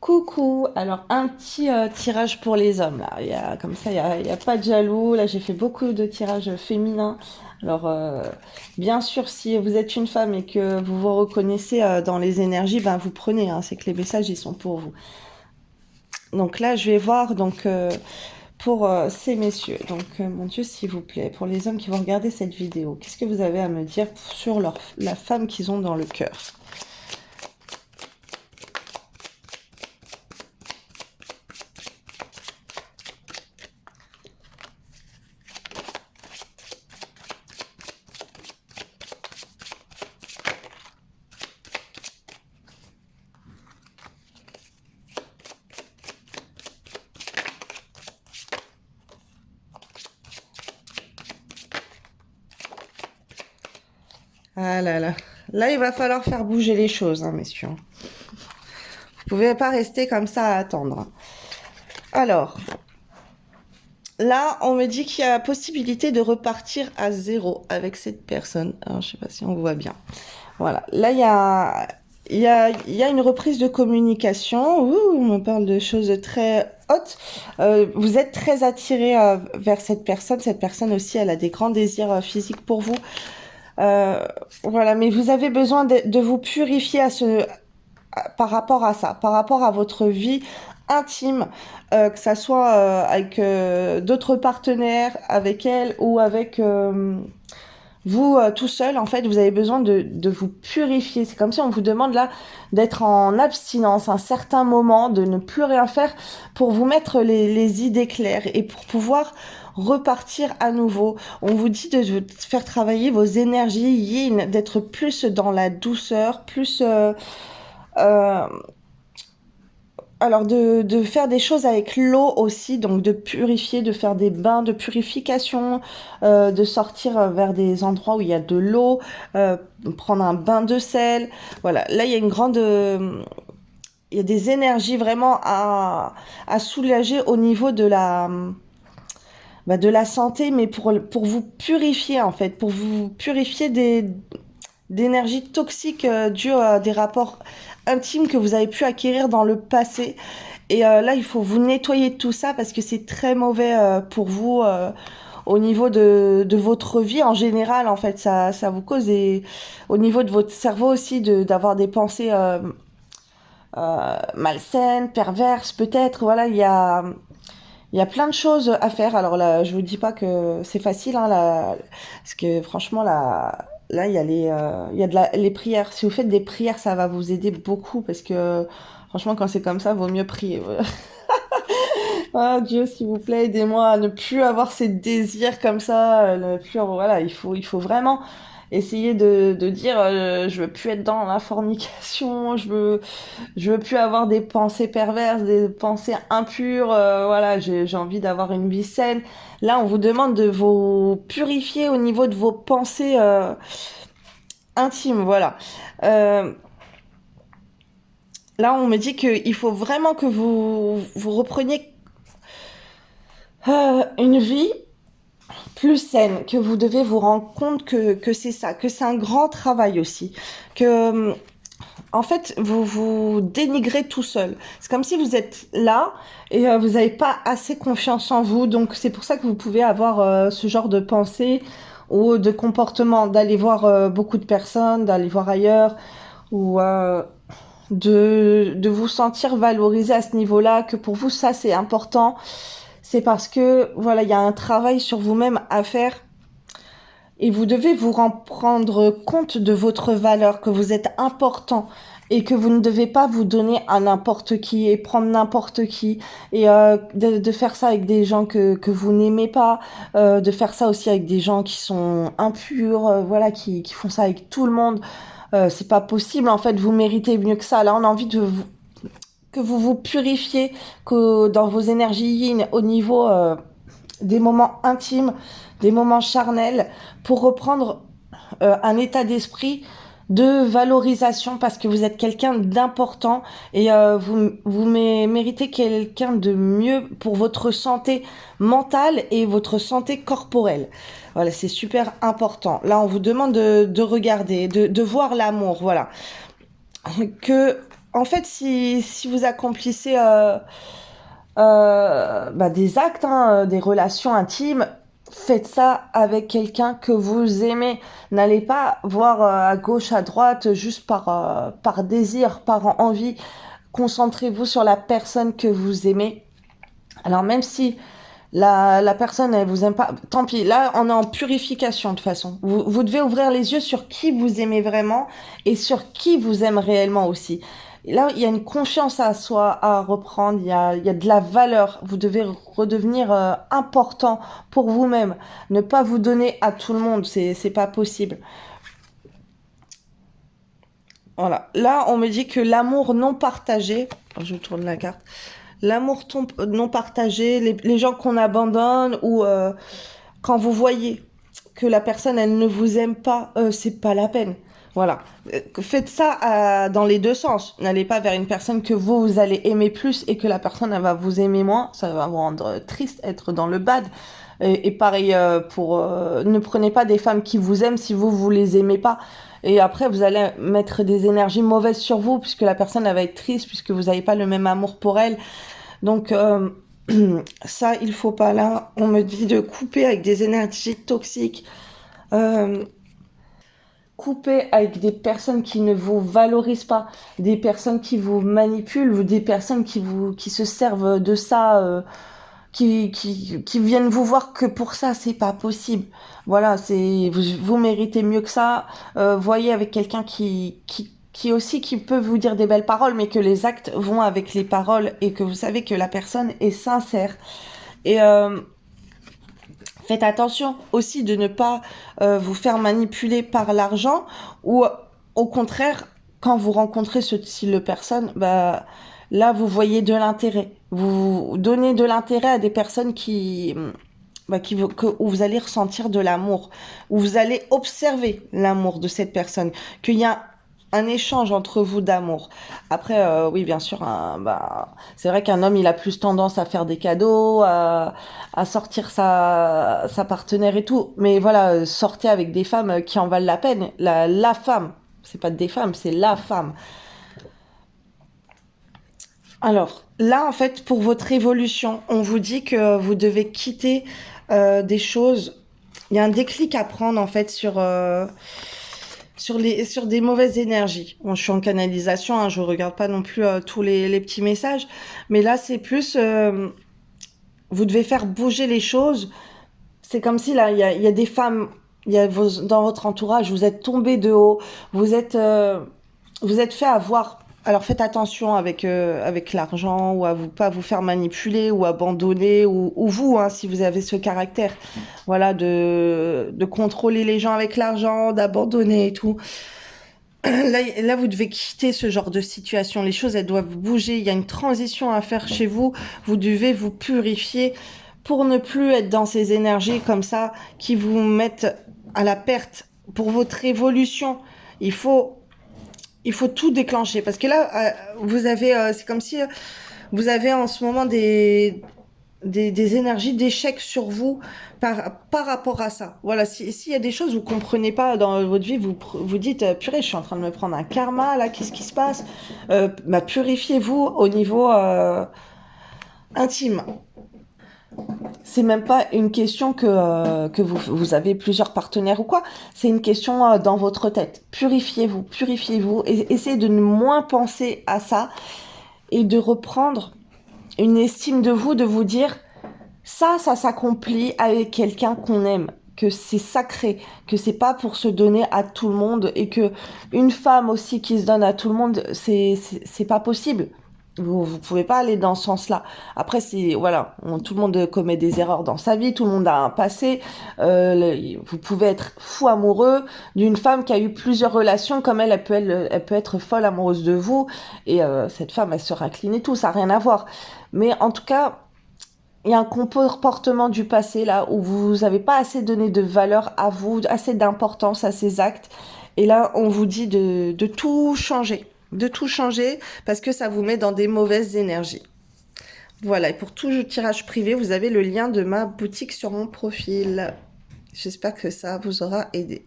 Coucou, alors un petit tirage pour les hommes là. Comme ça, il y a pas de jaloux. Là, j'ai fait beaucoup de tirages féminins. Alors, bien sûr, si vous êtes une femme et que vous vous reconnaissez dans les énergies, ben vous prenez. Hein, c'est que les messages ils sont pour vous. Donc là, je vais voir pour ces messieurs. Donc, mon Dieu, s'il vous plaît, pour les hommes qui vont regarder cette vidéo, qu'est-ce que vous avez à me dire sur la femme qu'ils ont dans le cœur? Ah là là. Là, il va falloir faire bouger les choses, hein, messieurs. Vous pouvez pas rester comme ça à attendre. Alors, là, on me dit qu'il y a la possibilité de repartir à zéro avec cette personne. Alors, je sais pas si on voit bien. Voilà. Là, il y a une reprise de communication. Ouh, on me parle de choses très hautes. Vous êtes très attiré vers cette personne. Cette personne aussi, elle a des grands désirs physiques pour vous. Euh, voilà, mais vous avez besoin de vous purifier par rapport à ça, par rapport à votre vie intime, que ça soit avec d'autres partenaires, avec elle ou avec vous tout seul. En fait, vous avez besoin de vous purifier. C'est comme si on vous demande là d'être en abstinence un certain moment, de ne plus rien faire pour vous mettre les idées claires et pour pouvoir repartir à nouveau. On vous dit de faire travailler vos énergies yin, d'être plus dans la douceur, plus euh, alors de faire des choses avec l'eau aussi, donc de purifier, de faire des bains de purification, de sortir vers des endroits où il y a de l'eau, prendre un bain de sel. Voilà, là il y a il y a des énergies vraiment à soulager au niveau de la santé, mais pour vous purifier en fait, pour vous purifier d'énergie toxique due à des rapports intimes que vous avez pu acquérir dans le passé. Et là, il faut vous nettoyer de tout ça parce que c'est très mauvais pour vous au niveau de votre vie en général. En fait, ça vous cause au niveau de votre cerveau aussi d'avoir des pensées malsaines, perverses peut-être. Voilà, il y a plein de choses à faire. Alors là, je vous dis pas que c'est facile, hein, là, parce que franchement, là, il y a les prières. Si vous faites des prières, ça va vous aider beaucoup, parce que franchement, quand c'est comme ça, vaut mieux prier. Ah Dieu, s'il vous plaît, aidez-moi à ne plus avoir ces désirs comme ça. Ne plus, voilà, il faut vraiment essayer de dire, je veux plus être dans la fornication, je veux plus avoir des pensées perverses, des pensées impures. Voilà, j'ai envie d'avoir une vie saine. Là, on vous demande de vous purifier au niveau de vos pensées intimes. Voilà. Euh, Là, on me dit qu'il faut vraiment que vous repreniez une vie plus saine, que vous devez vous rendre compte que c'est ça, que c'est un grand travail aussi, que en fait, vous vous dénigrez tout seul. C'est comme si vous êtes là et vous n'avez pas assez confiance en vous. Donc, c'est pour ça que vous pouvez avoir ce genre de pensée ou de comportement, d'aller voir beaucoup de personnes, d'aller voir ailleurs, ou de vous sentir valorisé à ce niveau-là, que pour vous, ça, c'est important. C'est parce que, voilà, il y a un travail sur vous-même à faire et vous devez vous rendre compte de votre valeur, que vous êtes important et que vous ne devez pas vous donner à n'importe qui et prendre n'importe qui et de faire ça avec des gens que vous n'aimez pas, de faire ça aussi avec des gens qui sont impurs, voilà, qui font ça avec tout le monde. C'est pas possible, en fait, vous méritez mieux que ça. Là, on a envie que vous vous purifiez, que dans vos énergies yin, au niveau des moments intimes, des moments charnels, pour reprendre un état d'esprit de valorisation, parce que vous êtes quelqu'un d'important et vous méritez quelqu'un de mieux pour votre santé mentale et votre santé corporelle. Voilà, c'est super important. Là, on vous demande de regarder, de voir l'amour, voilà. Que en fait, si vous accomplissez des actes, hein, des relations intimes, faites ça avec quelqu'un que vous aimez. N'allez pas voir à gauche, à droite, juste par désir, par envie. Concentrez-vous sur la personne que vous aimez. Alors même si la personne, elle vous aime pas, tant pis, là on est en purification de toute façon. Vous devez ouvrir les yeux sur qui vous aimez vraiment et sur qui vous aime réellement aussi. Et là, il y a une confiance à soi à reprendre, il y a de la valeur. Vous devez redevenir important pour vous-même. Ne pas vous donner à tout le monde, c'est pas possible. Voilà. Là, on me dit que l'amour non partagé, je tourne la carte, l'amour non partagé, les gens qu'on abandonne ou quand vous voyez que la personne, elle ne vous aime pas, c'est pas la peine. Voilà. Faites ça dans les deux sens. N'allez pas vers une personne que vous allez aimer plus et que la personne, elle va vous aimer moins. Ça va vous rendre triste, être dans le bad. Et pareil, ne prenez pas des femmes qui vous aiment si vous les aimez pas. Et après, vous allez mettre des énergies mauvaises sur vous puisque la personne, elle va être triste puisque vous n'avez pas le même amour pour elle. Donc, ça, il faut pas. Là, on me dit de couper avec des énergies toxiques. Couper avec des personnes qui ne vous valorisent pas, des personnes qui vous manipulent ou des personnes qui se servent de ça, qui viennent vous voir que pour ça, c'est pas possible. Voilà, vous méritez mieux que ça. Voyez avec quelqu'un qui peut vous dire des belles paroles, mais que les actes vont avec les paroles et que vous savez que la personne est sincère. Et faites attention aussi de ne pas vous faire manipuler par l'argent ou au contraire, quand vous rencontrez ce style de personne, là vous voyez de l'intérêt. Vous donnez de l'intérêt à des personnes où vous allez ressentir de l'amour, où vous allez observer l'amour de cette personne, qu'il y a un échange entre vous d'amour. Après, oui, bien sûr, c'est vrai qu'un homme, il a plus tendance à faire des cadeaux, à sortir sa partenaire et tout. Mais voilà, sortez avec des femmes qui en valent la peine. La femme, c'est pas des femmes, c'est la femme. Alors, là, en fait, pour votre évolution, on vous dit que vous devez quitter des choses. Il y a un déclic à prendre, en fait, sur des mauvaises énergies. Bon, je suis en canalisation, hein, je regarde pas non plus tous les petits messages, mais là c'est plus vous devez faire bouger les choses. C'est comme si là il y a des femmes, dans votre entourage, vous êtes tombé de haut, vous êtes fait avoir. Alors faites attention avec l'argent ou à vous pas vous faire manipuler ou abandonner ou vous hein, si vous avez ce caractère voilà de contrôler les gens avec l'argent, d'abandonner et tout. Là, vous devez quitter ce genre de situation. Les choses, elles doivent bouger. Il y a une transition à faire chez vous. Vous devez vous purifier pour ne plus être dans ces énergies comme ça qui vous mettent à la perte. Pour votre évolution, il faut, il faut tout déclencher. Parce que là, c'est comme si vous avez en ce moment des énergies d'échec sur vous par rapport à ça. Voilà, s'il y a des choses que vous comprenez pas dans votre vie, vous dites purée, je suis en train de me prendre un karma là, qu'est-ce qui se passe purifiez-vous au niveau intime. C'est même pas une question que vous avez plusieurs partenaires ou quoi, c'est une question dans votre tête. Purifiez-vous et essayez de ne moins penser à ça et de reprendre une estime de vous, de vous dire ça s'accomplit avec quelqu'un qu'on aime, que c'est sacré, que c'est pas pour se donner à tout le monde et que une femme aussi qui se donne à tout le monde, c'est pas possible. Vous pouvez pas aller dans ce sens-là. Après, voilà, tout le monde commet des erreurs dans sa vie, tout le monde a un passé. Vous pouvez être fou amoureux d'une femme qui a eu plusieurs relations, comme elle peut être folle amoureuse de vous. Et cette femme, elle se incline et tout, ça n'a rien à voir. Mais en tout cas, il y a un comportement du passé là où vous n'avez pas assez donné de valeur à vous, assez d'importance à ces actes. Et là, on vous dit de tout changer. De tout changer parce que ça vous met dans des mauvaises énergies. Voilà, et pour tout tirage privé, vous avez le lien de ma boutique sur mon profil. J'espère que ça vous aura aidé.